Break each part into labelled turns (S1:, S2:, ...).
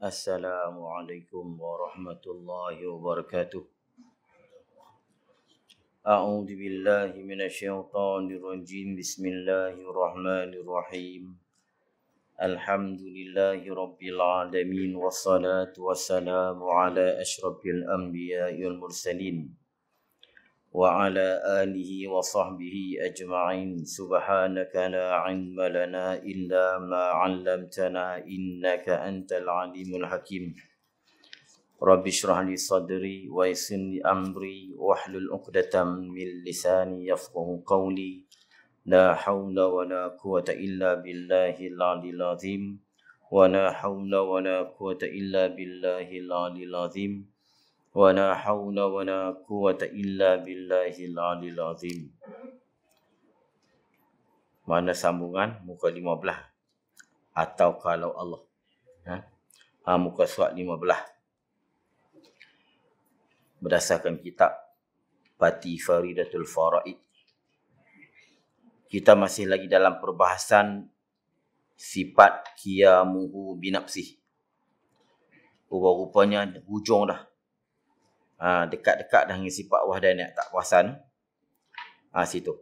S1: Assalamualaikum warahmatullahi wabarakatuh. A'udzu billahi minasyaitonir rajim. Bismillahirrahmanirrahim. Alhamdulillahi rabbil alamin wassalatu wassalamu ala asyrafil anbiya'i wal mursalin wa ala alihi wa sahbihi ajma'in. Subhanaka la 'ilma lana illa ma 'allamtana innaka antal alimul hakim. Rabbi shrah li sadri wa yassir li amri wahlul 'uqdatam min lisani yafqahu qawli. La haula wa la quwwata illa billahil 'aliyyil 'azim. Wa la haula wa la quwwata illa billahil 'aliyyil 'azim. Wa la haula wa la quwwata illa billahil 'aliyyil 'azim. Mana sambungan muka 15 atau kalau Allah. Muka surat 15. Berdasarkan kitab Pati Faridatul Faraid. Kita masih lagi dalam perbahasan sifat qiyamuhu binafsih. Rupa-rupanya hujung dah. Dekat-dekat dah dengan sifat wahdaniyah tak puasan. Situ.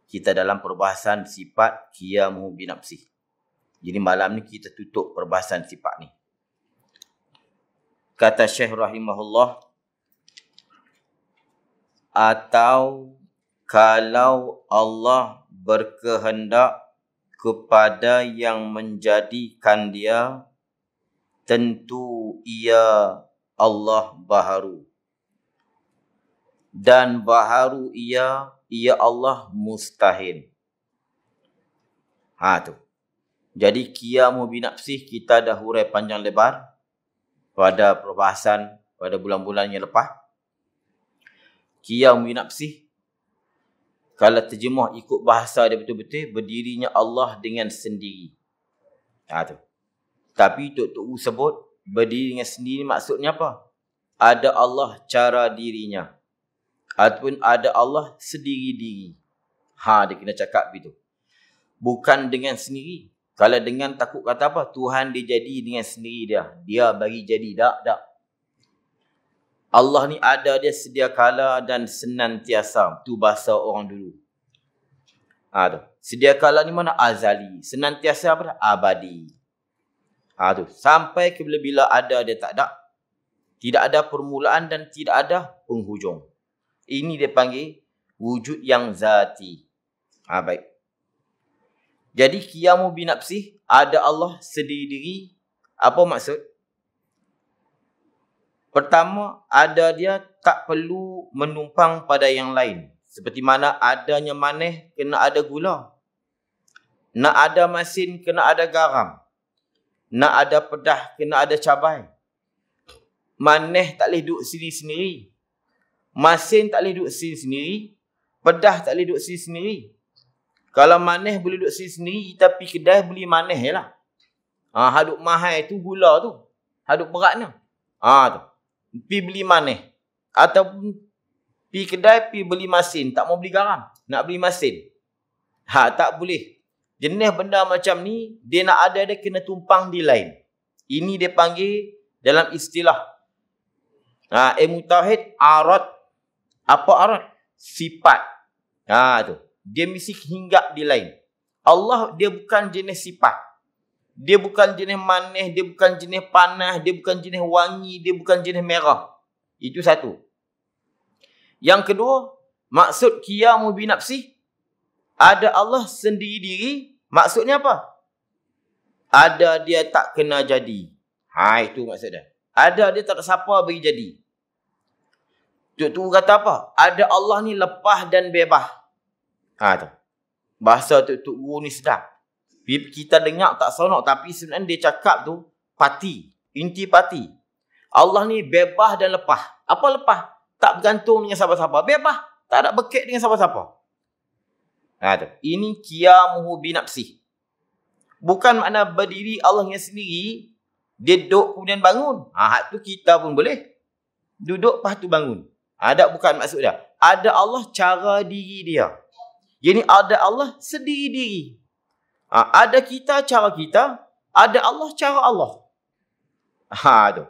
S1: Kita dalam perbahasan sifat qiyamuhu binafsih. Jadi malam ni kita tutup perbahasan sifat ni. Kata Syekh rahimahullah, atau kalau Allah berkehendak kepada yang menjadikan dia, tentu ia Allah baharu. Dan baharu ia Allah mustahil. Tu. Jadi qiyamu binafsih kita dah hurai panjang lebar pada perbahasan pada bulan-bulan yang lepas. Qiyamu binafsih, kalau terjemah ikut bahasa dia betul-betul, berdirinya Allah dengan sendiri. Tu. Tapi Tok sebut berdiri dengan sendiri maksudnya apa? Ada Allah cara dirinya. Ataupun ada Allah sendiri diri. Dia kena cakap begitu. Bukan dengan sendiri. Kalau dengan takut kata apa? Tuhan dia jadi dengan sendiri dia. Dia bagi jadi. Tak. Allah ni ada dia sedia kala dan senantiasa. Tu bahasa orang dulu. Tu. Sedia kala ni mana? Azali. Senantiasa apa? Abadi. Tu. Sampai ke bila ada dia tak ada. Tidak ada permulaan dan tidak ada penghujung. Ini dia panggil wujud yang zati. Baik. Jadi qiyamu binafsih, ada Allah sendiri diri. Apa maksud? Pertama, ada dia tak perlu menumpang pada yang lain. Seperti mana adanya maneh kena ada gula. Nak ada masin kena ada garam. Nak ada pedah kena ada cabai. Maneh tak boleh duduk sini sendiri. Masin tak boleh duduk sini sendiri. Pedah tak boleh duduk sini sendiri. Kalau maneh boleh duduk sini sendiri, kita pergi kedai beli maneh je lah. Haduk mahal tu gula tu. Haduk beratnya. Tu. Pergi beli maneh. Ataupun pergi kedai, pergi beli masin. Tak mau beli garam. Nak beli masin. Tak boleh. Jenis benda macam ni, dia nak ada, dia kena tumpang di lain. Ini dia panggil dalam istilah. Ilmu tauhid, arad. Apa arad? Sifat. Tu. Dia mesti hinggap di lain. Allah dia bukan jenis sifat. Dia bukan jenis manis, dia bukan jenis panas, dia bukan jenis wangi, dia bukan jenis merah. Itu satu. Yang kedua, maksud qiyamu binafsih, ada Allah sendiri diri, maksudnya apa? Ada dia tak kena jadi. Itu maksudnya. Ada dia tak siapa bagi jadi. Tok kata apa? Ada Allah ni lepas dan bebas. Tu. Bahasa Tok Guru ni sedap. Kita dengar tak seronok, tapi sebenarnya dia cakap tu pati, inti pati. Allah ni bebas dan lepas. Apa lepas? Tak bergantung dengan siapa-siapa. Bebas, tak ada berkait dengan siapa-siapa. Tu. Ini qiyamuhu binafsih. Bukan makna berdiri Allah dengan sendiri, dia duduk kemudian bangun. Hak tu kita pun boleh. Duduk lepas tu bangun. Tak bukan maksud dia. Ada Allah cara diri dia. Jadi ada Allah sendiri diri. Ada kita cara kita, ada Allah cara Allah. Tu.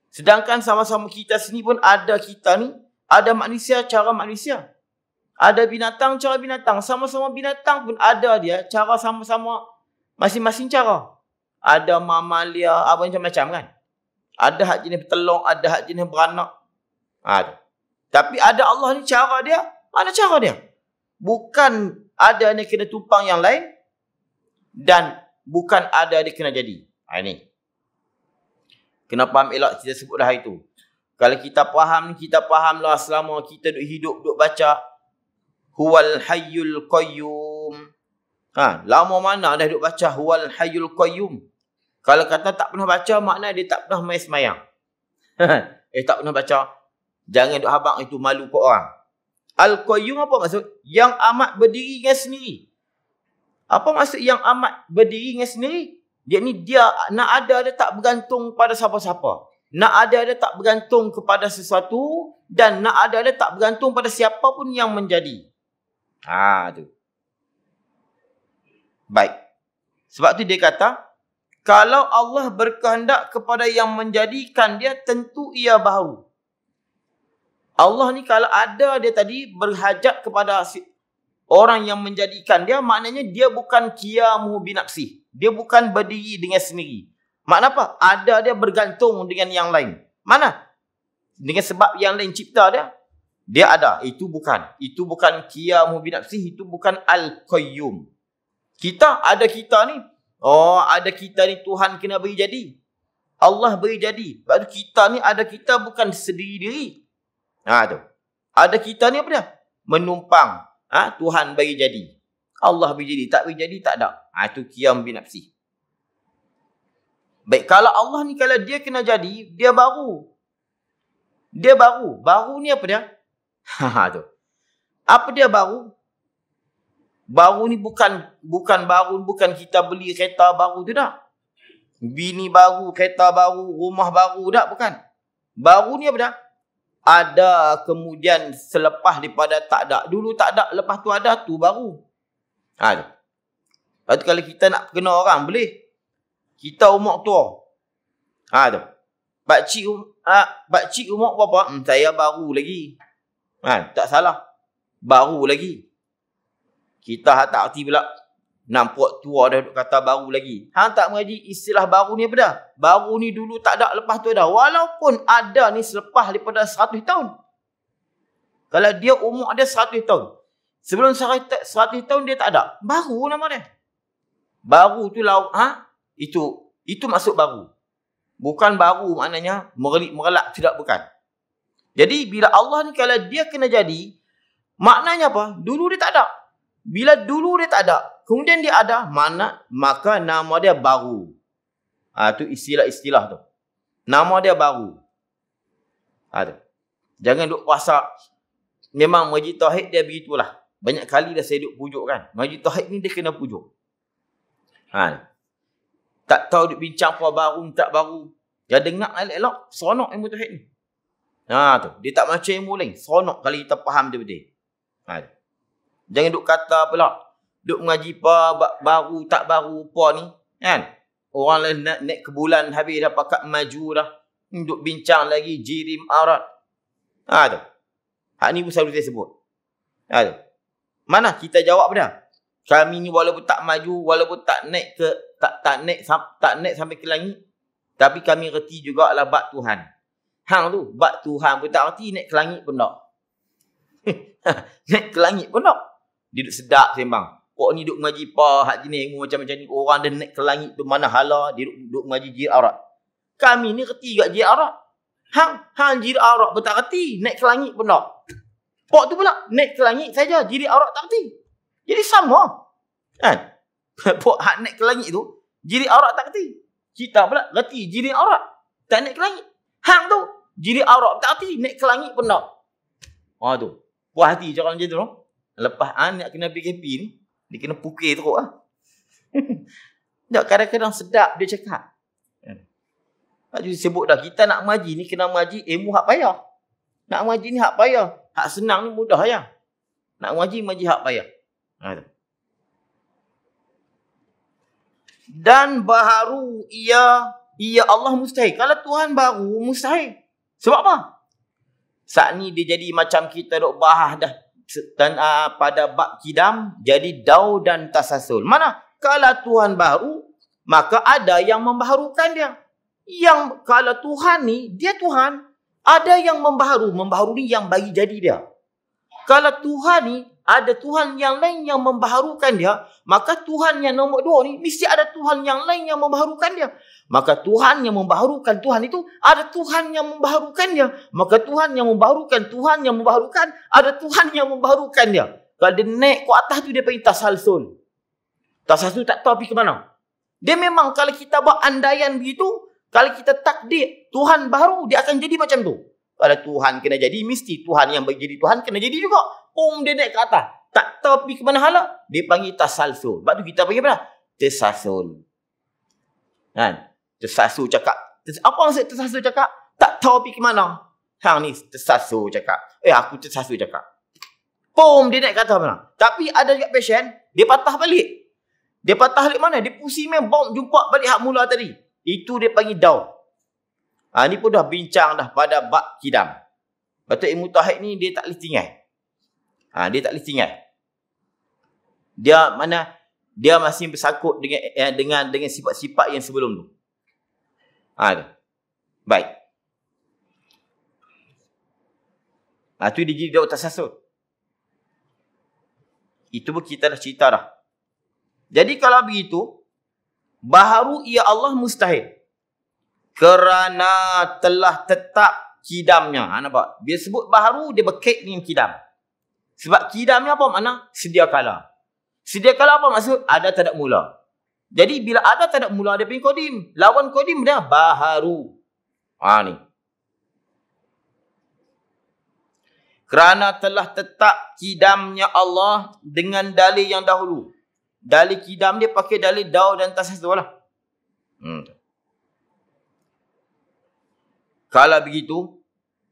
S1: Sedangkan sama-sama kita sini pun ada kita ni, ada manusia cara manusia. Ada binatang cara binatang. Sama-sama binatang pun ada dia cara sama-sama masing-masing cara. Ada mamalia, apa macam-macam kan. Ada hak jenis bertelur, ada hak jenis beranak. Tu. Tapi ada Allah ni cara dia, mana cara dia? Bukan ada ni kena tumpang yang lain dan bukan ada dia kena jadi. Ini. Kena faham elok kita sebut dah itu. Kalau kita faham ni, kita fahamlah selama kita duk hidup, duk baca Huwal Hayyul Qayyum. Lama mana dah duk baca Huwal Hayyul Qayyum. Kalau kata tak pernah baca, makna dia tak pernah main semayang. Tak pernah baca. Jangan duk habang itu malu ke orang. Al-Qayyum apa maksud? Yang amat berdiri dengan sendiri. Apa maksud yang amat berdiri dengan sendiri? Dia ni dia nak ada dia tak bergantung pada siapa-siapa. Nak ada dia tak bergantung kepada sesuatu dan nak ada dia tak bergantung pada siapa pun yang menjadi. Tu. Baik. Sebab tu dia kata, kalau Allah berkehendak kepada yang menjadikan dia, tentu ia baharu. Allah ni kalau ada dia tadi berhajat kepada orang yang menjadikan dia, maknanya dia bukan qiyamu binafsih. Dia bukan berdiri dengan sendiri. Makna apa? Ada dia bergantung dengan yang lain. Mana? Dengan sebab yang lain cipta dia. Dia ada. Itu bukan. Itu bukan qiyamu binafsih. Itu bukan al-qayyum. Kita, ada kita ni. Ada kita ni Tuhan kena beri jadi. Allah beri jadi. Sebab tu kita ni ada kita bukan sendiri-diri. Tu. Ada kita ni apa dia? Menumpang. Tuhan bagi jadi. Allah beri jadi. Tak beri jadi, tak ada. Itu qiyam binafsih. Baik, kalau Allah ni kalau dia kena jadi, dia baru. Dia baru. Baru ni apa dia? Tu. Apa dia baru? Baru ni bukan baru, bukan kita beli kereta baru tu dah. Bini baru, kereta baru, rumah baru dah, bukan. Baru ni apa dah? Ada kemudian selepas daripada tak ada. Dulu tak ada, lepas tu ada, tu baru. Tu. Lepas tu kalau kita nak kena orang, boleh. Kita umur tua. Tu. Pakcik umur berapa? Saya baru lagi. Tak salah. Baru lagi. Kita tak erti pula. Nampak tua dah kata baru lagi. Hang tak mengaji istilah baru ni apa dah? Baru ni dulu tak ada, lepas tu ada. Walaupun ada ni selepas daripada 100 tahun. Kalau dia umur dia 100 tahun. Sebelum 100 tahun dia tak ada. Baru nama dia. Baru tu itu maksud baru. Bukan baru maknanya merelak, tidak, bukan. Jadi bila Allah ni kalau dia kena jadi, maknanya apa? Dulu dia tak ada. Bila dulu dia tak ada, kemudian dia ada, maka nama dia baru. Tu istilah-istilah tu. Nama dia baru. Tu. Jangan duk puasa. Memang majlis tauhid dia begitulah. Banyak kali dah saya duk pujuk kan. Majlis tauhid ni dia kena pujuk. Tak tahu duk bincang apa baru, tak baru. Dia dengar elok-elok, seronok ilmu tauhid ni. Tu. Dia tak macam ilmu lain. Seronok kalau kita faham dia betul. Jangan duk kata pula. Duk mengaji apa, baru, tak baru, apa ni. Kan? Orang lain naik ke bulan, habis dah pakat maju dah. Duk bincang lagi, jirim arat. Tu. Hak ni pun selalu saya sebut. Tu. Mana kita jawab dah? Kami ni walaupun tak maju, walaupun tak naik sampai ke langit, tapi kami reti jugalah bab Tuhan. Hang tu, bab Tuhan pun tak reti, naik ke langit pun tak. Naik ke langit pun tak. Dia duduk sedap sembang. Kok ni duduk mengaji apa, hak jenis ilmu macam-macam ni. Orang dia naik ke langit tu mana hala, dia duduk mengaji jir aurat. Kami ni reti juga jir aurat. Hang jir aurat pun tak reti, naik ke langit pun tak. Pok tu pula, naik ke langit saja, jir aurat tak reti. Jadi sama. Kan? Pok hak naik ke langit tu, jir aurat tak reti. Kita pula reti jir aurat, tak naik ke langit. Hang tu, jir aurat tak reti, naik ke langit pun tak. Tu. Puas hati cara macam tu. Lepas nak kena PKP ni, dia kena pukul teruk lah. Tak, kadang-kadang sedap dia cakap. Tak jadi sebut dah, kita nak mengaji ni kena mengaji ilmu hak payah. Nak mengaji ni hak payah. Hak senang ni mudah ya. Nak mengaji hak payah. Dan baharu ia ia Allah mustahil. Kalau Tuhan baru, mustahil. Sebab apa? Saat ni dia jadi macam kita duk bahas dah. Dan pada bab kidam, jadi dau dan tasasul. Mana? Kalau Tuhan baru, maka ada yang membaharukan dia. Yang kalau Tuhan ni, dia Tuhan. Ada yang membaharu. Membaharu ni yang bagi jadi dia. Kalau Tuhan ni, ada Tuhan yang lain yang membaharukan dia, maka Tuhan yang nombor 2 ni, mesti ada Tuhan yang lain yang membaharukan dia. Maka Tuhan yang membaharukan Tuhan itu, ada Tuhan yang membaharukan dia. Maka Tuhan yang membaharukan, Tuhan yang membaharukan, ada Tuhan yang membaharukan dia. Kalau dia naik ke atas tu, dia panggil tasalsul. Tasalsul tak tahu pergi ke mana. Dia memang kalau kita buat andaian begitu, kalau kita takdir Tuhan baru, dia akan jadi macam tu. Kalau Tuhan kena jadi, mesti Tuhan yang bagi jadi Tuhan kena jadi juga. Dia naik ke atas. Tak tahu pergi ke mana hala, dia panggil tasalsul. Sebab tu kita panggil apa? Tasasul. Kan? Tasasul cakap. Apa maksud tasasul cakap? Tak tahu pergi ke mana. Hang ni tasasul cakap. Aku tasasul cakap. Dia naik ke atas mana. Tapi ada juga pasien, dia patah balik. Dia patah balik mana? Dia pusing main, jumpa balik hak mula tadi. Itu dia panggil daun. Ni pun dah bincang dah pada bab kidam. Betul ilmu tauhid ni dia tak boleh tinggal. Dia tak boleh tinggal. Dia masih bersangkut dengan sifat-sifat yang sebelum tu. Baik. Tu dia jadi daun tasasul. Itu pun kita dah cerita dah. Jadi kalau begitu, baharu ia Allah mustahil. Kerana telah tetap kidamnya. Nampak? Dia sebut baharu, dia berkait dengan kidam. Sebab kidamnya apa makna? Sedia kala. Sedia kala apa maksud? Ada tak ada mula. Jadi bila ada tak ada mula, dia panggil kodim. Lawan kodim dia baharu. Ni. Kerana telah tetap kidamnya Allah dengan dalil yang dahulu. Dalil kidam dia pakai dalil daw dan tasasul lah. Kalau begitu,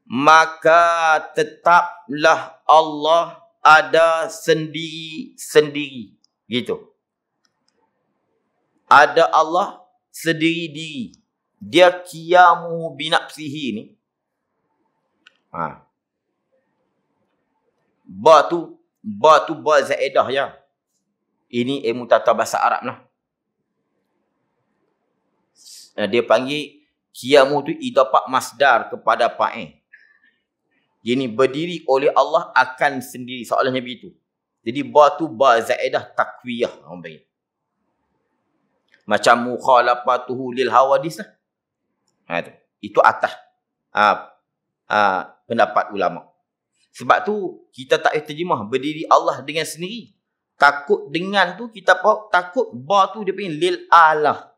S1: maka tetaplah Allah ada sendiri-sendiri. Gitu. Ada Allah sendiri diri. Dia qiyamu binafsihi ni. Ba tu ba zaidah ya. Ini ilmu tata bahasa Arab lah. Dia panggil qiyamu tu idafah masdar kepada fa'il. Ini berdiri oleh Allah akan sendiri. Soalannya begitu. Jadi ba tu ba zaidah takwiyah orang panggil. Macam mukhalafatuhu lil hawadis lah. Itu atas pendapat ulama. Sebab tu kita tak terjemah berdiri Allah dengan sendiri. Takut dengan tu kita takut ba tu dia panggil lil alah.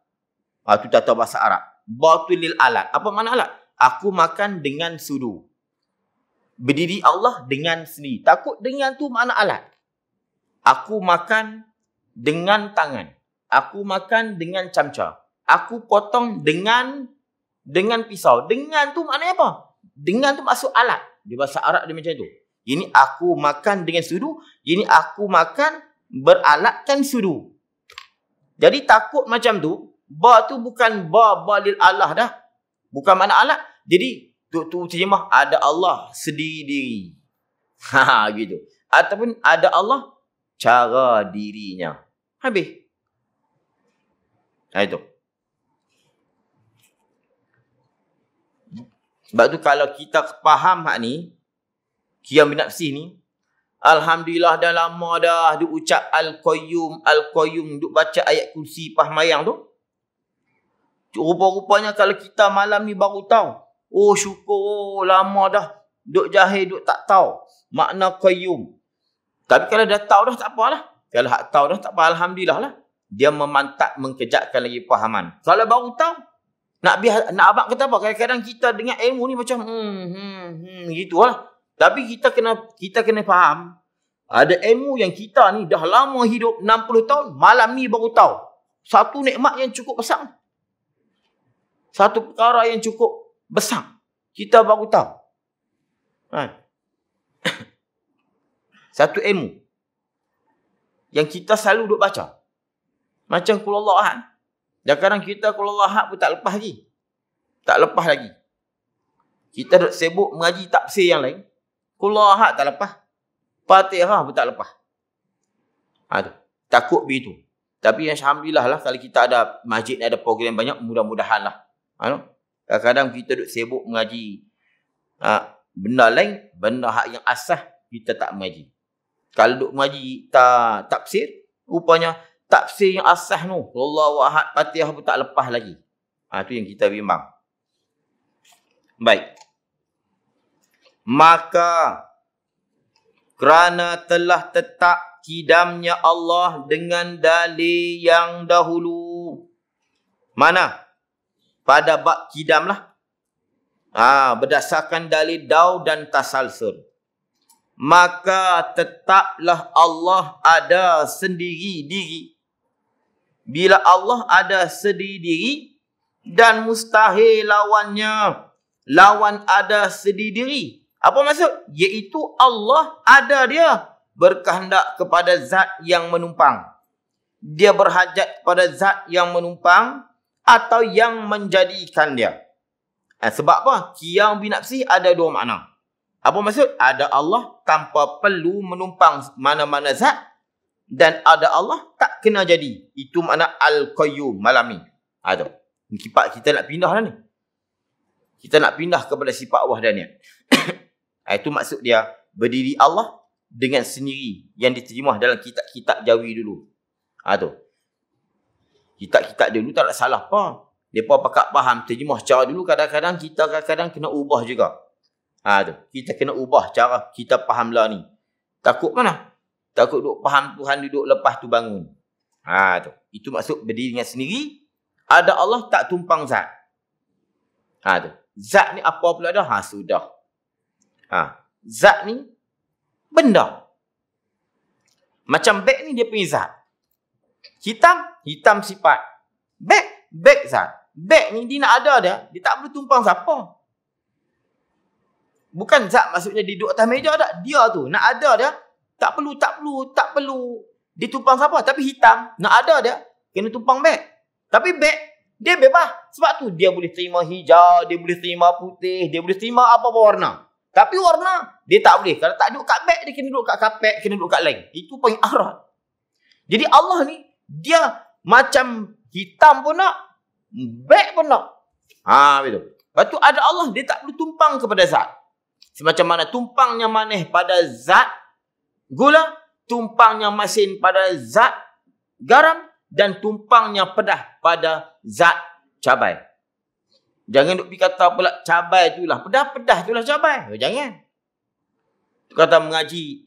S1: Tu tata bahasa Arab. Ba tu lil alat. Apa makna alat? Aku makan dengan sudu. Berdiri Allah dengan sendiri. Takut dengan tu makna alat. Aku makan dengan tangan. Aku makan dengan camca. Aku potong dengan pisau. Dengan tu maknanya apa? Dengan tu maksud alat. Di bahasa Arab dia macam tu. Ini aku makan dengan sudu. Ini aku makan beralatkan sudu. Jadi takut macam tu. Ba tu bukan ba lil Allah dah. Bukan makna alat. Jadi tu terjemah ada Allah sendiri-diri. Gitu. Ataupun ada Allah cara dirinya. Habis. Itu. Sebab tu kalau kita faham hak ni, qiyam binafsi ni, alhamdulillah dah lama dah duk ucap Al-Qayyum, duk baca ayat kursi pahmayang tu. Rupa-rupanya kalau kita malam ni baru tahu. Oh syukur, lama dah duk jahil, duk tak tahu makna Qayyum. Tapi kalau dah tahu dah tak apalah. Kalau hak tahu dah tak apa, alhamdulillah lah. Dia memantap mengkejakkan lagi pahaman. Kalau baru tahu, nak abang kata apa? Kadang-kadang kita dengar ilmu ni macam gitulah. Tapi kita kena faham. Ada ilmu yang kita ni dah lama hidup 60 tahun, malam ni baru tahu. Satu nikmat yang cukup besar. Satu perkara yang cukup besar. Kita baru tahu. Satu ilmu yang kita selalu duk baca. Macam Qul Allah. Dan kadang kita kalau lahap pun tak lepas lagi. Tak lepas lagi. Kita duk sibuk mengaji tafsir yang lain. Kalau lahap tak lepas. Fatihah pun tak lepas. Tu. Takut begitu. Tapi alhamdulillah lah kalau kita ada masjid ni ada program banyak, mudah-mudahan lah. Kadang-kadang kita duk sibuk mengaji benda lain, benda hak yang asas kita tak mengaji. Kalau duk mengaji tafsir, rupanya tafsir yang asas tu, Allahu Ahad, Fatihah pun tak lepas lagi. Tu yang kita bimbang. Baik. Maka kerana telah tetap kidamnya Allah dengan dalil yang dahulu. Mana? Pada bab kidam lah. Berdasarkan dalil daw dan tasalsul. Maka tetaplah Allah ada sendiri diri. Bila Allah ada sendiri diri dan mustahil lawannya. Lawan ada sendiri diri. Apa maksud? Iaitu Allah ada dia. Berkehendak kepada zat yang menumpang. Dia berhajat kepada zat yang menumpang atau yang menjadikan dia. Sebab apa? Qiyam binafsi ada dua makna. Apa maksud? Ada Allah tanpa perlu menumpang mana-mana zat. Dan ada Allah tak kena jadi. Itu makna Al-Qayyum malam ni. Kita nak pindah lah ni. Kita nak pindah kepada sifat wahdaniyat. Itu maksud dia. Berdiri Allah dengan sendiri. Yang diterjemah dalam kitab-kitab Jawi dulu. Tu. Kitab-kitab dulu tak ada salah apa. Mereka pakat faham terjemah cara dulu. Kadang-kadang kita kena ubah juga. Tu. Kita kena ubah cara kita faham lah ni. Takut mana? Takut duk faham Tuhan duduk lepas tu bangun. Tu. Itu maksud berdiri dengan sendiri. Ada Allah tak tumpang zat. Tu. Zat ni apa pula dah? Sudah. Zat ni benda. Macam beg ni dia punya zat. Hitam sifat. Beg zat. Beg ni dia nak ada dia. Dia tak perlu tumpang siapa. Bukan zat maksudnya dia duduk atas meja tak. Dia tu nak ada dia. Tak perlu dia tumpang siapa. Tapi hitam. Nak ada dia. Kena tumpang beg. Tapi beg dia bebas. Sebab tu dia boleh terima hijau. Dia boleh terima putih. Dia boleh terima apa-apa warna. Tapi warna dia tak boleh. Kalau tak duduk kat beg, dia kena duduk kat kapek, kena duduk kat lain. Itu panggil arat. Jadi Allah ni, dia macam hitam pun nak, beg pun nak. Betul. Lepas tu ada Allah, dia tak perlu tumpang kepada zat. Semacam mana tumpangnya maneh pada zat gula, tumpangnya masin pada zat garam, dan tumpangnya pedah pada zat cabai. Jangan duk pergi kata pula cabai itulah pedah itulah cabai. Jangan. Kata mengaji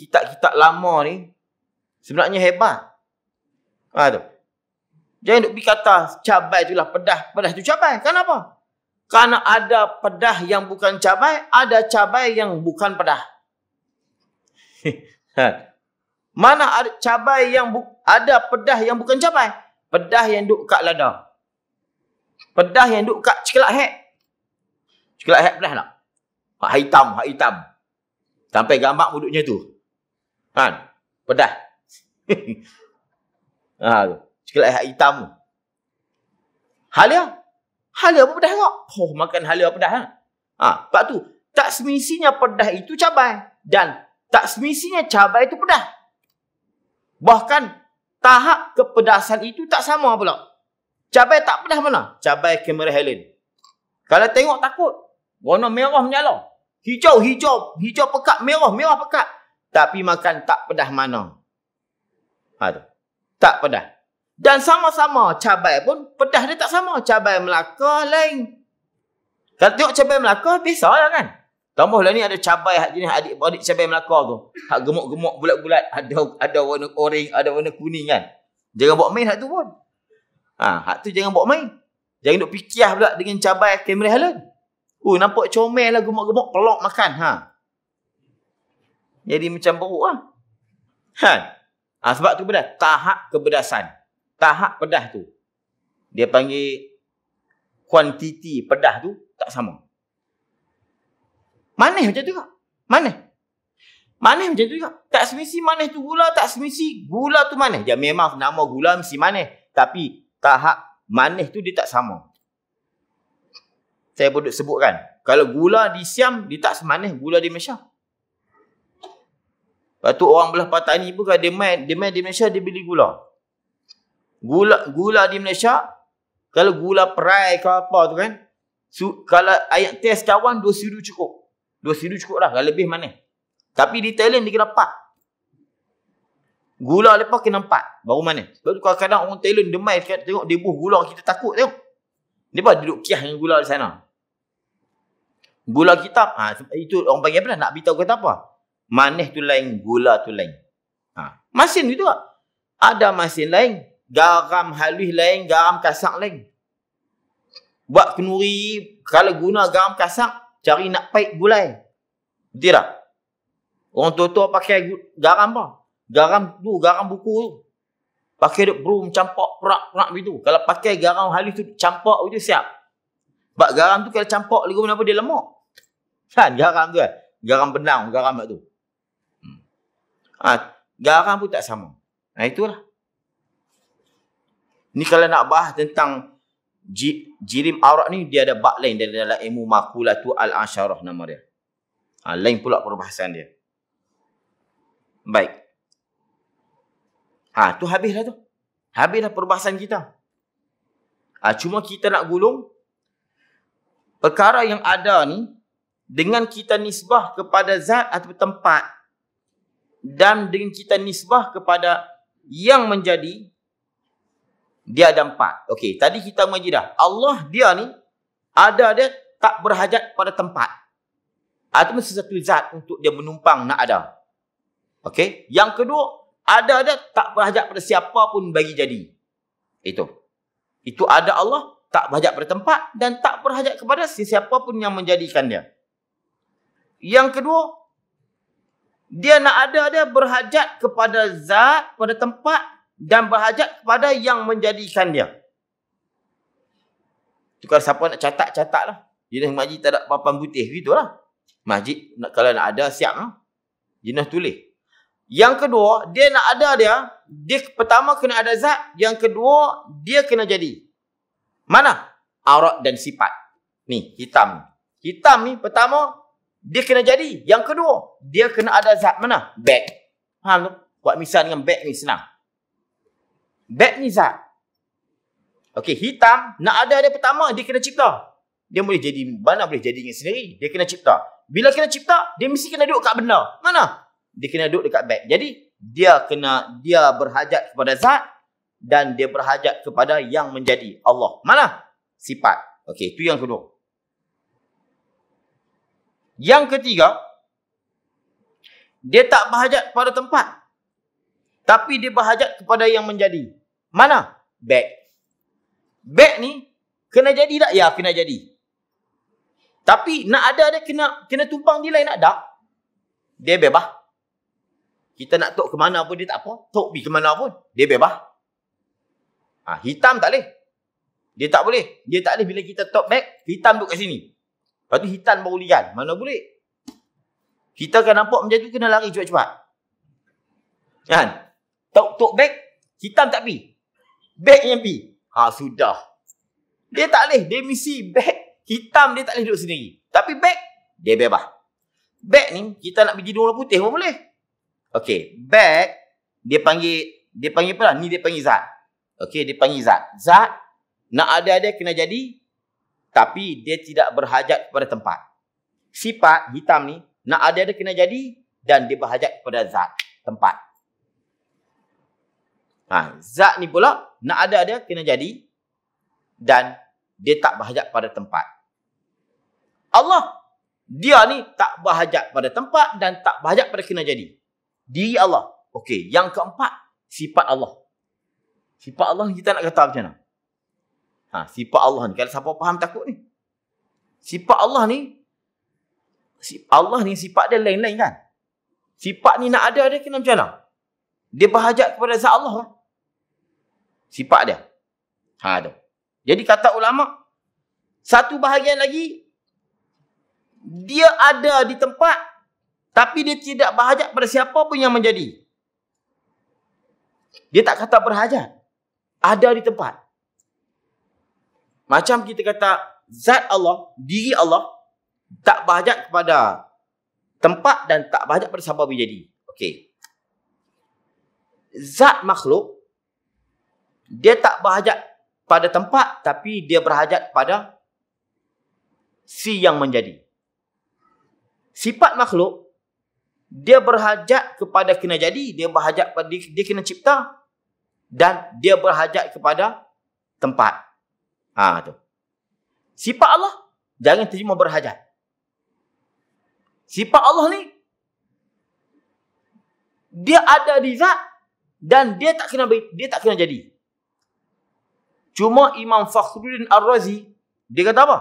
S1: kitab-kitab lama ni sebenarnya hebat. Tu. Jangan duk pergi kata cabai itulah pedah itu cabai. Kenapa? Karena ada pedah yang bukan cabai, ada cabai yang bukan pedah. Mana ada cabai yang ada pedah yang bukan cabai? Pedah yang duk kat lada. Pedah yang duk kat cekelak hek. Cekelak hek pedah tak? Hak hitam. Sampai gambar duduknya tu. Pedah. Cekelak hek hitam tu. Halia apa pedah tak? Makan halia pedah tak? Sebab tu, tak semestinya pedah itu cabai. Dan tak semestinya cabai itu pedah. Bahkan, tahap kepedasan itu tak sama pula. Cabai tak pedah mana? Cabai Cameron Highland. Kalau tengok takut. Warna merah menyala. Hijau pekat, merah pekat. Tapi makan tak pedah mana. Tak pedah. Dan sama-sama cabai pun pedah dia tak sama. Cabai Melaka lain. Kalau tengok cabai Melaka, biasa lah kan. Tambahlah ni ada cabai jenis adik-adik cabai Melaka tu. Hak gemuk-gemuk bulat-bulat. Ada warna oranye, ada warna kuning kan. Jangan buat main hak tu pun. Hak tu jangan buat main. Jangan duk fikir pula dengan cabai Cameron Highland. Nampak comel lah gemuk-gemuk pelok makan. Jadi macam beruk lah. Sebab tu pedah. Tahap kepedasan. Tahap pedah tu. Dia panggil kuantiti pedah tu tak sama. Manis macam tu juga. Manis macam tu juga. Tak semesti manis tu gula, tak semesti gula tu manis. Dia memang nama gula mesti manis. Tapi tahap manis tu dia tak sama. Saya boleh sebutkan. Kalau gula di Siam, dia tak semanis gula di Malaysia. Lepas tu orang belah Patani pun kalau dia main di Malaysia, dia beli gula. Gula di Malaysia, kalau gula perai ke apa tu kan, kalau ayat test kawan 2 sidu cukup. 2 sidu cukup dah, kalau lebih manis. Tapi di Thailand dia kena 4. Gula lepas kena 4 baru manis. Sebab tu kadang-kadang orang Thailand demai tengok dia buh gula, kita takut tengok. Dia pun duduk kiah dengan gula di sana. Gula kitab, itu orang panggil apa dah? Nak beritahu kata apa? Manis tu lain, gula tu lain. Masin gitu tak? Ada masin lain, garam halus lain, garam kasak lain. Buat kenduri, kalau guna garam kasak, cari nak pahit gulai. Betul tak? Orang tua-tua pakai garam apa? Garam tu, garam buku tu. Pakai duk brum, campak, perak begitu. Kalau pakai garam halus tu, campak begitu siap. Sebab garam tu kalau campak lagi apa dia lemak. Kan garam tu kan? Garam benang, garam tu. Garam pun tak sama. Itulah. Ni kalau nak bahas tentang jirim aurat ni, dia ada bab lain dalam ilmu Maqulatu al-Asyarah nama dia. Lain pula perbahasan dia. Baik. Tu habislah tu. Habislah perbahasan kita. Cuma kita nak gulung perkara yang ada ni dengan kita nisbah kepada zat atau tempat dan dengan kita nisbah kepada yang menjadi, dia ada 4. Okey, tadi kita mengaji dah. Allah dia ni dia tak berhajat pada tempat. Itu sesuatu zat untuk dia menumpang nak ada. Okey, yang kedua, ada tak berhajat pada siapa pun bagi jadi. Itu ada Allah tak berhajat pada tempat dan tak berhajat kepada sesiapa pun yang menjadikan dia. Yang kedua, dia nak ada dia berhajat kepada zat, pada tempat dan berhajat kepada yang menjadikan dia. Itu kalau siapa nak catat lah. Jenis masjid tak ada papan putih gitulah. Masjid kalau nak ada siap lah. Jenis tulis. Yang kedua, dia nak ada dia pertama kena ada zat, yang kedua dia kena jadi. Mana? Aurat dan sifat. Ni, hitam. Hitam ni pertama dia kena jadi. Yang kedua, dia kena ada zat. Mana? Beg. Faham tu? Buat misal dengan beg ni senang. Beg ni zat. Okey, hitam nak ada dia pertama dia kena cipta. Dia boleh jadi mana boleh jadi dengan sendiri. Dia kena cipta. Bila kena cipta, dia mesti kena duduk kat benda. Mana? Dia kena duduk dekat beg. Jadi dia berhajat kepada zat dan dia berhajat kepada yang menjadi Allah. Mana? Sifat. Okey, itu yang kedua. Yang ketiga, dia tak berhajat pada tempat. Tapi dia berhajat kepada yang menjadi. Mana? Beg. Beg ni kena jadi tak? Ya, kena jadi. Tapi nak ada dia kena tumpang dia lain nak ada. Dia bebas. Kita nak tok ke mana pun dia tak apa. Tok pergi ke mana pun dia bebas. Hitam tak boleh. Dia tak boleh. Dia tak boleh bila kita tok beg, hitam duduk kat sini. Lepas tu hitam baru ligan. Mana boleh. Kita akan nampak macam tu kena lari cepat-cepat. Kan? Tok beg, hitam tak pergi. Beg yang pergi. Sudah. Dia tak boleh. Dia mesti beg. Hitam dia tak boleh duduk sendiri. Tapi beg, dia bebas. Beg ni, kita nak pergi warna putih pun boleh. Okey, beg, dia panggil apa lah? Ni dia panggil zat. Okey, dia panggil zat. Zat, nak ada dia kena jadi, tapi dia tidak berhajat kepada tempat. Sifat, hitam ni, nak ada dia kena jadi, dan dia berhajat kepada zat, tempat. Zat ni pula, nak ada dia kena jadi, dan dia tak berhajat pada tempat. Allah, dia ni tak berhajat pada tempat dan tak berhajat pada kena jadi. Diri Allah. Okey, yang keempat, sifat Allah. Sifat Allah ni kita nak kata macam mana? Sifat Allah ni, kalau siapa faham takut ni. Sifat Allah ni sifat dia lain-lain kan? Sifat ni nak ada dia kena macam mana? Dia berhajat kepada zat Allah kan? Sifat dia. Tu. Jadi kata ulama, satu bahagian lagi, dia ada di tempat, tapi dia tidak berhajat pada siapa pun yang menjadi. Dia tak kata berhajat. ada di tempat. Macam kita kata zat Allah, diri Allah tak berhajat kepada tempat dan tak berhajat pada sebab jadi. Okey. Zat makhluk dia tak berhajat pada tempat tapi dia berhajat pada si yang menjadi. Sifat makhluk dia berhajat kepada kena jadi, dia berhajat pada dia kena cipta dan dia berhajat kepada tempat. Tu. Sifat Allah jangan terima berhajat. Sifat Allah ni dia ada di zat dan dia tak kena jadi. Cuma Imam Fakhruddin Ar-Razi dia kata apa?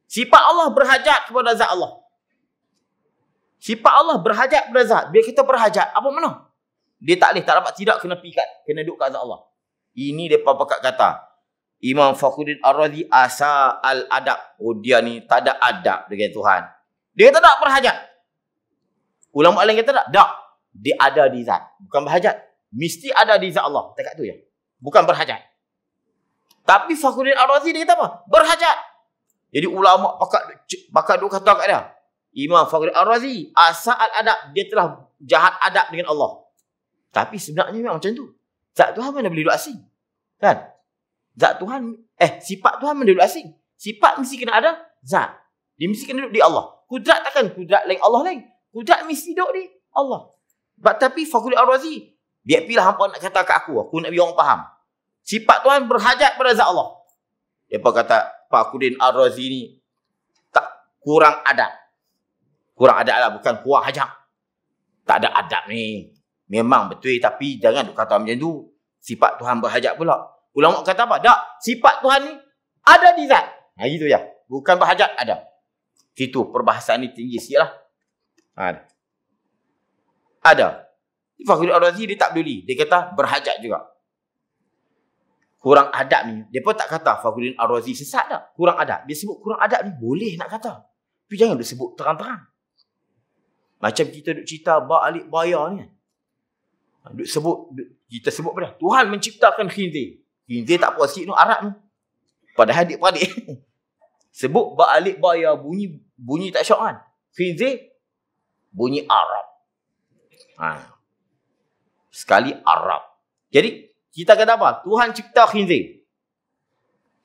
S1: Sifat Allah berhajat kepada zat Allah. Sifat Allah berhajat kepada zat. Bila kita berhajat, apa mana? Dia tak dapat tidak kena pikat, kena duduk kat zat Allah. Ini depa pakat kata. Imam Fakhruddin Ar-Razi asa al-adab. Oh dia ni tak ada adab dengan Tuhan. Dia kata tak berhajat. Ulama lain kata tak. Dia ada di zat. Bukan berhajat. Mesti ada di zat Allah. Dekat tu je. Bukan berhajat. Tapi Fakhruddin Ar-Razi dia kata apa? Berhajat. Jadi ulama pakat duk kata kat dia. Imam Fakhruddin Ar-Razi asa al-adab. Dia telah jahat adab dengan Allah. Tapi sebenarnya memang macam tu. Zat Tuhan mana boleh duduk asing. Kan? Zat Tuhan, sifat Tuhan mana duduk asing. Sifat mesti kena ada zat. Dia mesti kena duduk di Allah. Kudrat takkan kudrat lain Allah lain. Kudrat mesti duduk di Allah. Tapi Fakhruddin Ar-Razi, dia pilih hampa nak kata kat aku nak biar orang faham. Sifat Tuhan berhajat pada zat Allah. Dia kata Fakhruddin Ar-Razi ni tak kurang adab. Kurang adab lah, bukan kurang hajat. Tak ada adab ni. Memang betul tapi jangan duk kata macam tu. Sifat Tuhan berhajat pula. Ulama kata apa? Tak. Sifat Tuhan ni ada di zat. Gitu ya. Bukan berhajat, ada. Itu perbahasan ni tinggi sikit lah. Ada. Fakhruddin Ar-Razi dia tak peduli. Dia kata berhajat juga. Kurang adab ni. Dia pun tak kata Fakhruddin Ar-Razi sesat dah. Kurang adab. Dia sebut kurang adab ni boleh nak kata. Tapi jangan dia sebut terang-terang. Macam kita duk cerita Ba' Alik Bayar ni kan. Kita sebut pada Tuhan menciptakan khinzir. Khinzir tak puas sikit tu Arab ni. Padahal adik-beradik. Sebut Ba' Alik Bayar bunyi tak syok kan. Khinzir bunyi Arab. Sekali Arab. Jadi kita kata apa? Tuhan cipta khinzir.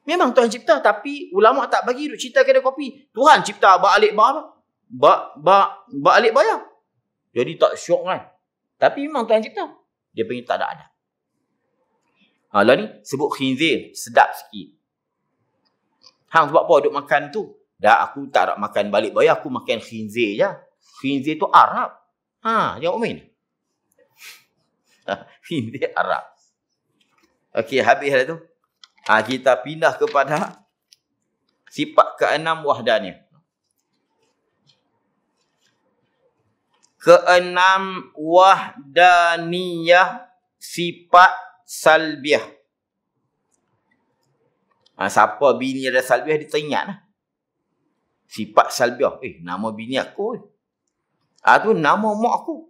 S1: Memang Tuhan cipta tapi ulama tak bagi duk cerita kedai kopi. Tuhan cipta Ba' Alik Bayar. Ba' Alik Bayar. Jadi tak syok kan. Tapi memang Tuhan cipta. Dia panggil tak ada adab. Lah ni sebut khinzir sedap sikit. Hang sebab apa duk makan tu? Dah aku tak nak makan balik bayar, aku makan khinzir je. Khinzir tu Arab. Jangan main. Khinzir Arab. Okey, habis dah tu. Kita pindah kepada sifat keenam wahdaniyah. Keenam wahdaniyah sifat salbiah. Siapa bini ada salbiah dia teringat lah. Sifat salbiah. Nama bini aku. Tu nama mak aku.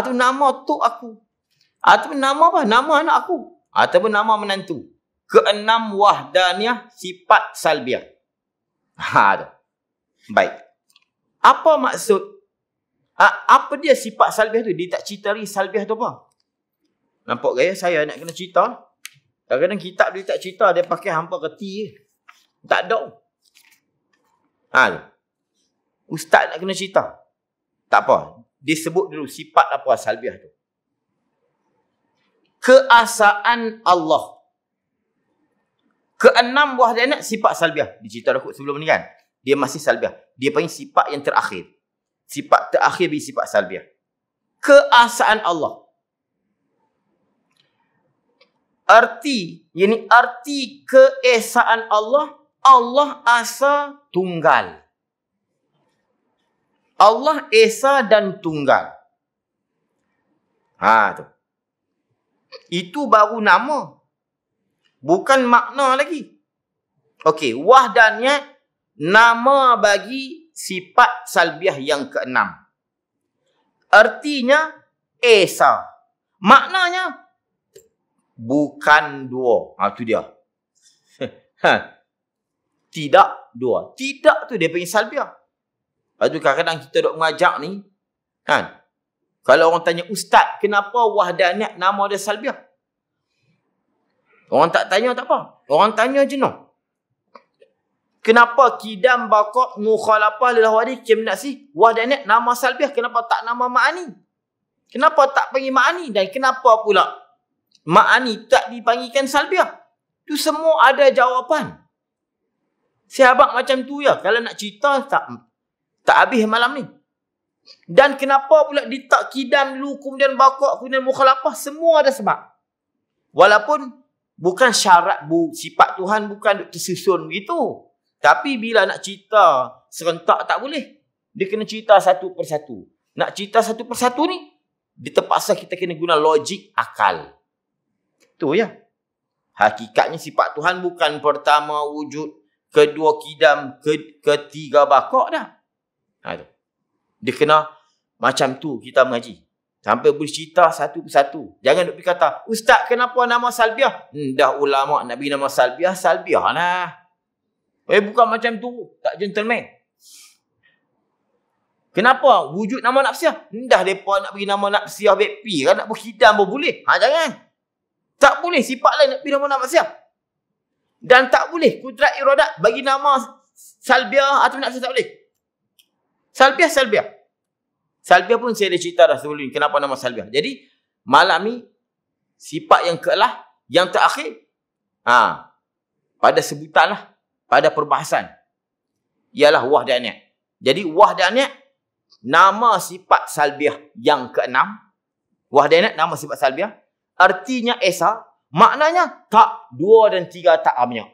S1: Tu nama tok aku. Tu nama apa? Nama anak aku. Ataupun nama menantu. Keenam wahdaniyah sifat salbiah. Baik. Apa maksud? Apa dia sifat salbiah tu? Dia tak cerita lagi salbiah tu apa. Nampak gaya saya nak kena cerita. Kadang-kadang kitab dia tak cerita. Dia pakai hampa reti je. Tak ada. Ustaz nak kena cerita. Tak apa. Dia sebut dulu sifat apa salbiah tu. Keasaan Allah. Keenam wahdaniyah sifat salbiah. Dia cerita dah sebelum ni kan. Dia masih salbiah. Dia panggil sifat yang terakhir. Sifat terakhir bagi sifat salbiah. Keasaan Allah. Arti keesaan Allah. Allah asa tunggal. Allah esa dan tunggal. Tu. Itu baru nama. Bukan makna lagi. Okey, wahdaniyah nama bagi sifat salbiah yang keenam. Artinya esa. Maknanya bukan dua. Tu dia. Tidak dua. Tidak tu dia panggil salbiah. Lepas tu kadang-kadang kita duk mengajak ni, kan? Kalau orang tanya, ustaz, kenapa wahdaniyat nama dia salbiah? Orang tak tanya tak apa. Orang tanya je no. Kenapa kidam, baqa', mukhalafah, lilah wadi, kimnasi, wahdaniyat nama salbiah? Kenapa tak nama ma'ani? Kenapa tak panggil ma'ani? Dan kenapa pula ma'ani tak dipanggilkan salbiah? Tu semua ada jawapan. Sahabat macam tu ya. Kalau nak cerita, tak habis malam ni. Dan kenapa pula dia tak kidam dulu, kemudian baqa', kemudian mukhalafah, semua ada sebab. Walaupun bukan syarat sifat Tuhan bukan tersusun begitu. Tapi bila nak cerita serentak tak boleh. Dia kena cerita satu persatu. Nak cerita satu persatu ni, dia terpaksa kita kena guna logik akal. Tu ya. Hakikatnya sifat Tuhan bukan pertama wujud, kedua kidam, ketiga baqa' dah. Tu. Dia kena macam tu kita mengaji. Sampai boleh cerita satu persatu. Jangan duk pergi kata, ustaz kenapa nama salbiah? Dah ulama' nak bagi nama salbiah, salbiah lah. Bukan macam tu. Tak gentleman. Kenapa? Wujud nama nafsiyah. Dah mereka nak bagi nama nafsiyah BP kan, nak berkidam pun boleh. Jangan. Tak boleh sifat lain nak bagi nama nafsiyah. Dan tak boleh kudrat iradat bagi nama salbiah atau nafsiyah, tak boleh. Salbiah, salbiah. Salbiah pun saya dah cerita dah sebelum ni. Kenapa nama salbiah. Jadi, malam ni, sifat yang keelah, yang terakhir, pada sebutan lah, pada perbahasan, ialah wahdaniyat. Jadi, wahdaniyat, nama sifat salbiah yang keenam. Wahdaniyat, nama sifat salbiah. Artinya esa, maknanya tak, dua dan tiga tak banyak.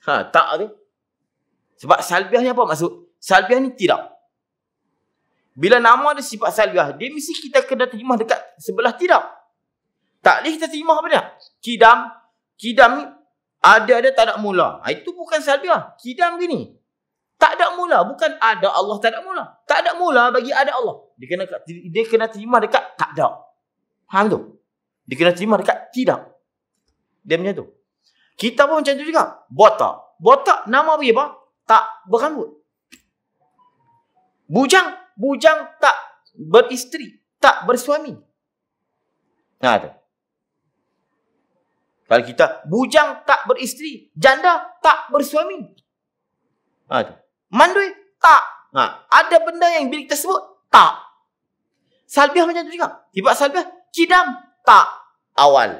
S1: Tak tu. Sebab salbiah ni apa maksud? Salbiah ni tidak. Bila nama ada sifat salbiah, dia mesti kita kena terjemah dekat sebelah tidak. Tak boleh kita terjemah apa dia? Kidam. Kidam ni ada tak ada mula. Itu bukan salbiah. Kidam gini. Tak ada mula. Bukan ada Allah tak ada mula. Tak ada mula bagi ada Allah. Dia kena terjemah dekat tak ada. Faham tu? Dia kena terjemah dekat tidak. Dia macam tu. Kita pun macam tu juga. Botak. Botak nama bagi apa? Tak berambut. Bujang. Bujang tak beristeri, tak bersuami. Tu. Kalau kita bujang tak beristeri, janda tak bersuami. Tu. Mandui tak. Ada benda yang bila kita sebut tak. Salbiah macam tu juga. Tiba salbiah, kidam tak awal,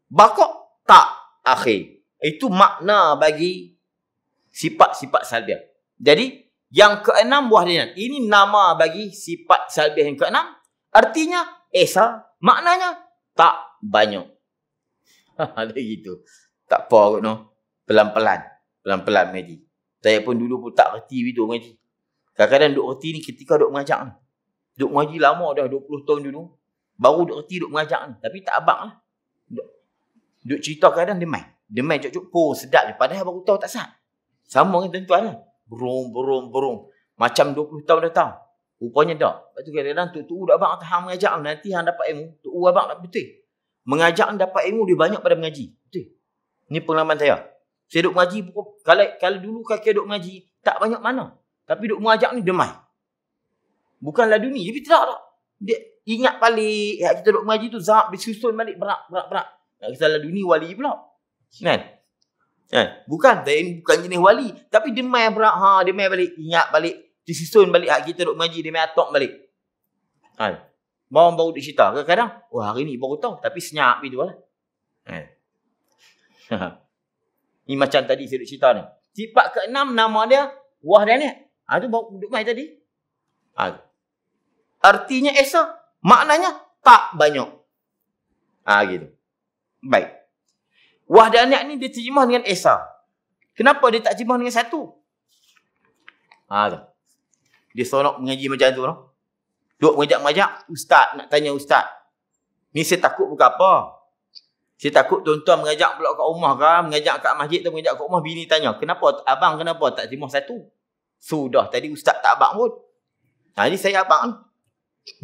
S1: baqa' tak akhir. Itu makna bagi sifat-sifat salbiah. Jadi yang keenam wahdaniyat. Ini nama bagi sifat salbiah yang keenam. Artinya esa. Maknanya tak banyak. Ada gitu. Tak apa kot no. Pelan-pelan. Pelan-pelan mengaji. Saya pun dulu pun tak reti begitu mengaji. Kadang-kadang duk reti ni ketika duk mengajak ni. Duk mengaji lama dah 20 tahun dulu. Baru duk reti duk mengajak ni. Tapi tak abang lah. Duk cerita kadang dia main. Dia main cuk-cuk. Sedap je. Padahal baru tahu tak sah. Sama dengan tuan-tuan lah. Burung. Macam 20 tahun datang. Rupanya tak. Lepas tu kadang-kadang tu abang hang mengajak. Nanti hang dapat ilmu. Tu abang nak betul. Mengajak dapat ilmu dia banyak pada mengaji. Betul. Ini pengalaman saya. Saya duk mengaji. Kalau dulu kakek duk mengaji. Tak banyak mana. Tapi duk mengajak ni demai. Bukanlah dunia. Tapi tidak. Dia ingat balik. Kita duk mengaji tu. Zahab disusun balik. Berak. Nak kata lah dunia wali pula. Kan? Bukan, saya ni bukan jenis wali. Tapi dia main berak, dia main balik. Ingat balik, disusun balik hak kita duk mengaji, dia main atok balik. Baru duk cerita. Kadang-kadang, hari ni baru tahu. Tapi senyap gitu lah. Ni macam tadi saya duk cerita ni. Sifat keenam nama dia, wahdaniyat. Tu baru duk main tadi. Artinya esa. Maknanya tak banyak. Gitu. Baik. Wahdaniyat ni dia terjemah dengan esa. Kenapa dia tak terjemah dengan satu? Tu. Dia seronok mengaji macam tu. Duk mengajak-mengajak. Ustaz, nak tanya ustaz. Ni saya takut bukan apa. Saya takut tuan-tuan mengajak pula kat rumah kan. Mengajak kat masjid tu, mengajak kat rumah. Bini tanya, kenapa tak terjemah satu? Sudah, tadi ustaz tak abang pun. Jadi saya abang.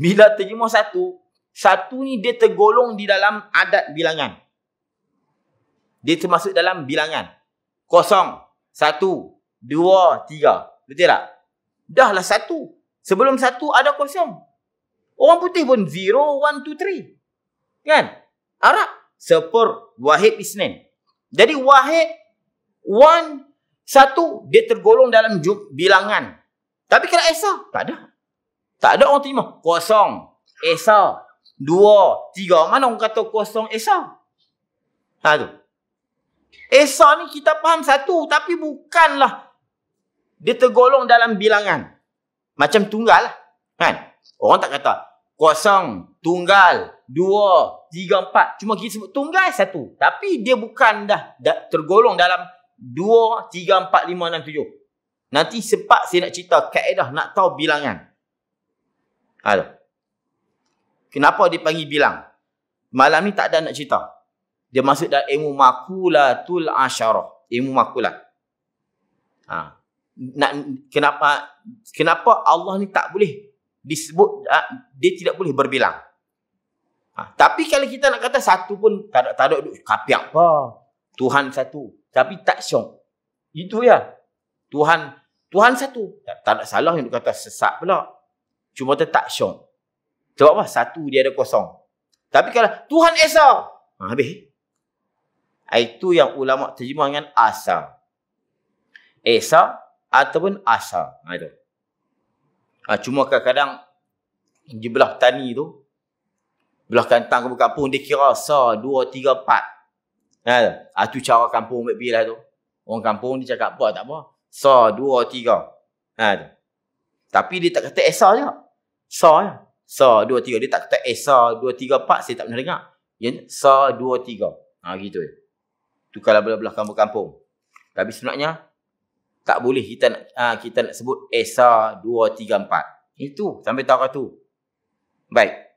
S1: Bila terjemah satu ni dia tergolong di dalam adat bilangan. Dia termasuk dalam bilangan. 0, 1, 2, 3. Betul tak? Dah lah 1. Sebelum 1 ada 0. Orang putih pun 0, 1, 2, 3. Kan? Arab. Sepur, wahid, isnin. Jadi wahid, 1, 1, dia tergolong dalam bilangan. Tapi kalau Esa, tak ada. Tak ada orang terima. 0, Esa, 2, 3. Mana orang kata 0 Esa? Ha tu. Esa ni kita faham 1, tapi bukanlah dia tergolong dalam bilangan. Macam tunggal lah. Kan? Orang tak kata 0, tunggal, 2, 3, 4. Cuma kita sebut tunggal 1. Tapi dia bukan dah tergolong dalam 2, 3, 4, 5, 6, 7. Nanti sempat saya nak cerita kaedah nak tahu bilangan. Halo. Kenapa dia panggil bilang? Malam ni tak ada nak cerita. Dia masuk dalam ilmu makulatul asyarah. Ilmu makulat. Kenapa Allah ni tak boleh disebut, dia tidak boleh berbilang. Tapi kalau kita nak kata 1 pun tak ada duk kapiak apa. Tuhan 1. Tapi tak syok. Itu ya. Tuhan 1. Tak ada salah yang kata sesat pula. Cuma tak syok. Sebab apa? 1 dia ada 0. Tapi kalau Tuhan Esa, habis. Itu yang ulama terjemah dengan asa. Esa ataupun asa. Itu. Cuma kadang-kadang di belah tani tu, belah kantang kampung dia kira sa 2, 3, 4. Itu cara kampung ambil pilih tu. Orang kampung dia cakap apa tak apa. Sa 2, 3. Tu. Tapi dia tak kata Esa je. Sa je. Sa 2, 3. Dia tak kata Esa 2, 3, 4. Saya tak pernah dengar. Sa 2, 3. Gitu je. Itu kalau belah-belah kampung-kampung. Tapi sebenarnya tak boleh kita nak sebut Esa 2, 3, 4. Itu sampai tahu tu. Baik.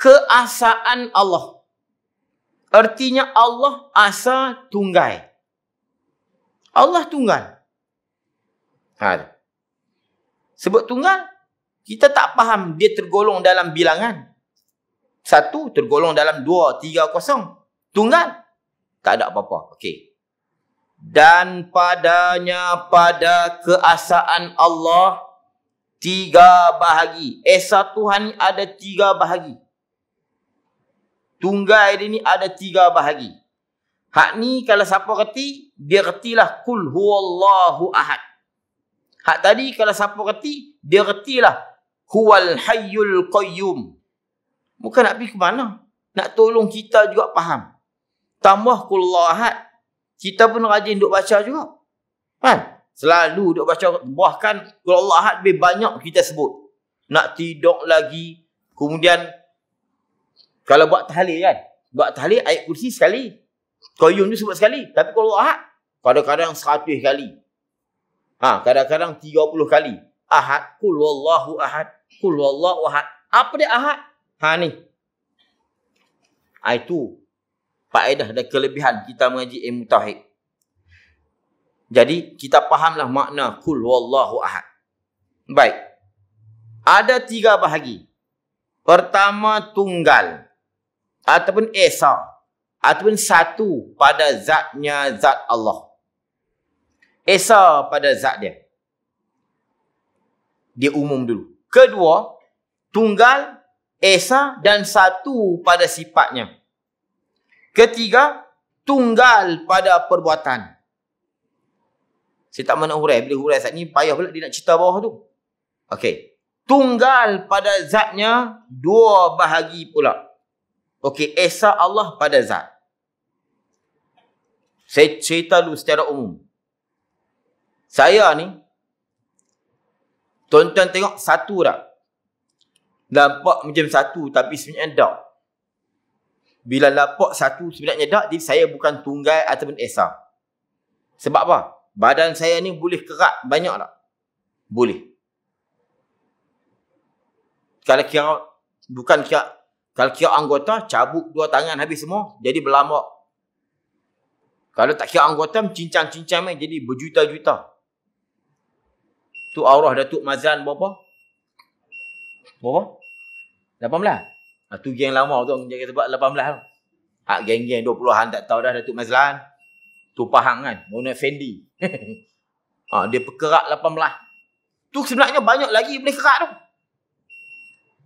S1: Keasaan Allah. Artinya Allah asa tunggal. Allah tunggal. Sebut tunggal, kita tak faham dia tergolong dalam bilangan. 1 tergolong dalam 2, 3, 0. Tunggal. Tak ada apa-apa. Okey. Dan pada keasaan Allah 3 bahagi. Esa Tuhan ada 3 bahagi. Tunggal dia ni ada 3 bahagi. Hak ni kalau siapa reti, dia retilah kul huwallahu ahad. Hak tadi kalau siapa reti, dia retilah huwal hayyul qayyum. Bukan nak pergi ke mana? Nak tolong kita juga faham. Tambah kul huwallahu ahad. Kita pun rajin duk baca juga. Kan? Selalu duk baca. Bahkan kul huwallahu ahad lebih banyak kita sebut. Nak tidur lagi. Kemudian kalau buat tahlil kan. Buat tahlil ayat kursi sekali. Qayyum tu sebut sekali. Tapi kul huwallahu ahad kadang-kadang 100 kali. Kadang-kadang 30 kali. Ahad, kul huwallahu ahad, kul huwallahu ahad. Apa dia ahad? Ni. Itu faedah dan kelebihan kita mengaji ilmu tauhid. Jadi kita fahamlah makna kul huwallahu ahad. Baik. Ada 3 bahagi. Pertama tunggal ataupun esa ataupun 1 pada zatnya zat Allah. Esa pada zat dia. Dia umum dulu. Kedua, tunggal, esa dan 1 pada sifatnya. Ketiga, tunggal pada perbuatan. Saya tak mana hurai. Bila hurai saat ni, payah pula dia nak cerita bawah tu. Okey. Tunggal pada zatnya 2 bahagi pula. Okey, esa Allah pada zat. Saya cerita dulu secara umum. Saya ni, tuan-tuan tengok 1 tak? Nampak macam 1 tapi sebenarnya tak. Bila nampak 1 sebenarnya tak, jadi saya bukan tunggal ataupun esa. Sebab apa? Badan saya ni boleh kerat banyak tak? Boleh. Kalau kira, bukan kira, kalau kira anggota, cabut 2 tangan habis semua, jadi berlambak. Kalau tak kira anggota, cincang-cincang jadi berjuta-juta. Tu aurah Datuk Mazlan berapa? Berapa? 18. Tu yang lama tu, jaga sebab 18 tu. Hak geng-geng 20-an tak tahu dah Datuk Mazlan. Tu Pahang kan, Mona Fendi. Dia perkerak 18. Tu sebenarnya banyak lagi boleh kerak tu.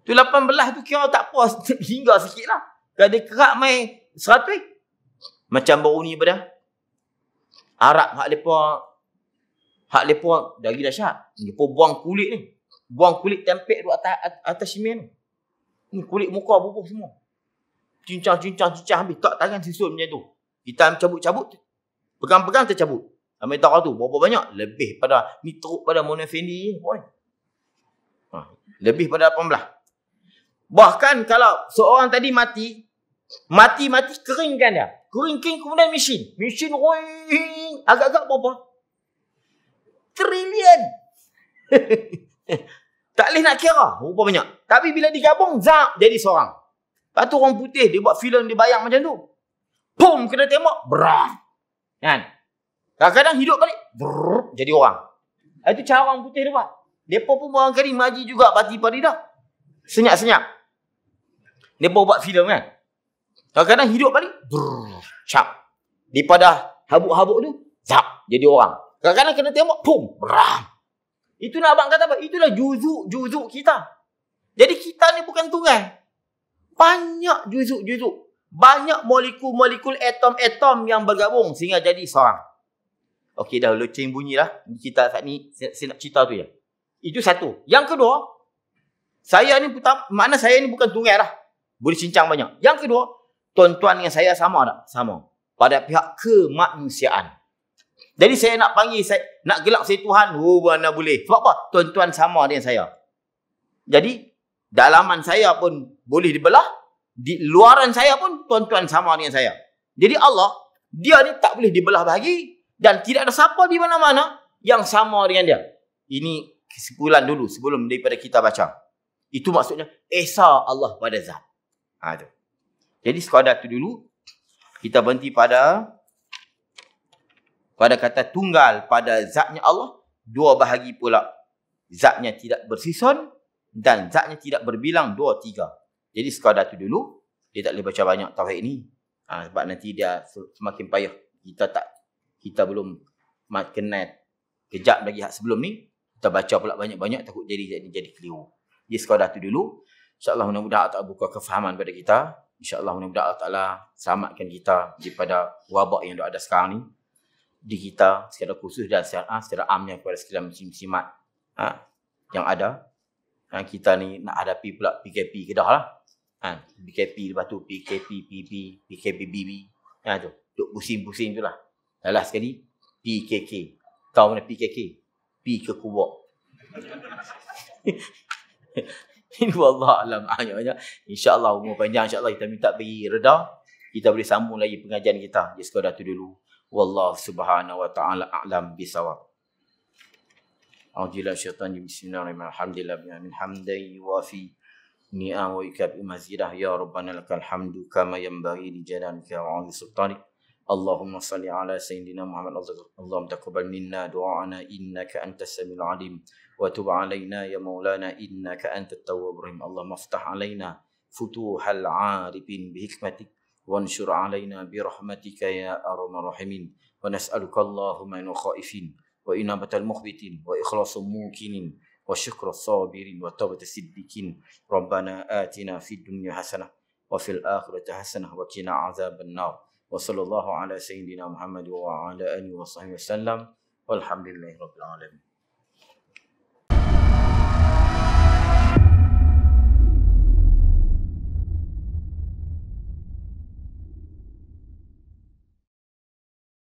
S1: Tu 18 tu kira tak puas. Hingga sikit lah. Kalau dia kerak main 100. Macam baru ni pada Arab hak lepa dari dahsyat. Lepa buang kulit ni. Buang kulit tempek tu atas simen tu. Ni kulit muka bubuh semua. Cincang habis. Tak tangan susun macam tu. Kita cabut-cabut. Pegang-pegang tercabut. Ambil tahu tu. Berapa banyak? Lebih pada. Ni teruk pada Mona Fendi. Lebih pada 18. Bahkan kalau seorang tadi mati keringkan dia. Kering kemudian mesin roing. Agak-agak berapa? Trilion. Tak boleh nak kira. Berapa banyak. Tapi bila digabung, zap, jadi seorang. Lepas tu orang putih, dia buat filem, dia bayang macam tu. Pum, kena tembak. Brrrr. Kan? Kadang-kadang hidup balik. Brrrr, jadi orang. Itu cara orang putih dia buat. Mereka pun barangkali maji juga parti-parti dah. Senyap-senyap. Mereka buat filem kan? Kadang-kadang hidup balik. Brrrr, cap. Daripada habuk-habuk tu, zap, jadi orang. Kadang-kadang kena tembak. Pum, brrrr. Itu nak abang kata apa? Itulah juzuk kita. Jadi kita ni bukan tunggal. Banyak juzuk. Banyak molekul-molekul atom-atom yang bergabung sehingga jadi seorang. Okey dah loceng bunyilah. Kita saat ni saya nak cerita tu ya. Itu satu. Yang kedua, saya ni bukan tunggal lah. Boleh cincang banyak. Yang kedua, tuan-tuan dengan saya sama tak? Sama. Pada pihak kemanusiaan. Jadi saya nak panggil, nak gelak saya Tuhan. Mana boleh. Sebab apa? Tuan-tuan sama dengan saya. Jadi, dalaman saya pun boleh dibelah. Di luaran saya pun tuan-tuan sama dengan saya. Jadi Allah, dia ni tak boleh dibelah bahagi. Dan tidak ada siapa di mana-mana yang sama dengan dia. Ini kesimpulan dulu sebelum daripada kita baca. Itu maksudnya, Esa Allah pada zat. Tu. Jadi sekadar tu dulu. Kita berhenti pada kata tunggal pada zatnya Allah. Dua bahagi pula. Zatnya tidak bersison. Dan zatnya tidak berbilang 2, 3. Jadi sekadar tu dulu. Dia tak boleh baca banyak tauhid ni. Sebab nanti dia semakin payah. Kita belum kenal kejap lagi sebelum ni. Kita baca pula banyak-banyak. Takut jadi keliru. Jadi sekadar tu dulu. InsyaAllah mudah-mudahan Allah Ta'ala buka kefahaman pada kita. InsyaAllah mudah-mudahan Allah Ta'ala selamatkan kita daripada wabak yang ada sekarang ni. Di kita secara khusus dan secara amnya kepada sekalian muslim-muslimat yang ada. Kita ni nak hadapi pula PKP Kedah lah. PKP lepas tu PKP PP, PKP BB. Tu. Duk pusing-pusing tu lah. Last sekali PKK. Tahu mana PKK? P ke kubak. Ini wallah alam ayatnya. InsyaAllah umur panjang. InsyaAllah kita minta beri reda. Kita boleh sambung lagi pengajian kita. Jadi sekadar tu dulu. Wallahu subhanahu wa ta'ala a'lam bisawab. A'udzubillahi minasyaitanir rajim. Bismillahirrahmanirrahim. Alhamdulillah min hamdai wa fi ni'am wa ikab mazidah ya rabbana lakal hamdu kama yanbaghi li jalalika wa 'azimi sultanik. Allahumma salli ala sayyidina Muhammad. Allahumma taqabbal minna du'ana innaka antas samiul alim wa tub alaina ya maulana innaka antat tawwabur rahim. Allahumma iftah alaina futuhal 'arifin bi hikmatik وانشر علينا برحمتك يا أرحم الراحمين ونسألك اللهم من خائفين وإنابة المخبتين وإخلاص الموقنين وشكر الصابرين وتوبة الصديقين ربنا آتنا في الدنيا حسنة وفي الآخرة حسنة وقنا عذاب النار وصلى الله على سيدنا محمد وعلى آله وصحبه وسلم والحمد لله رب العالمين.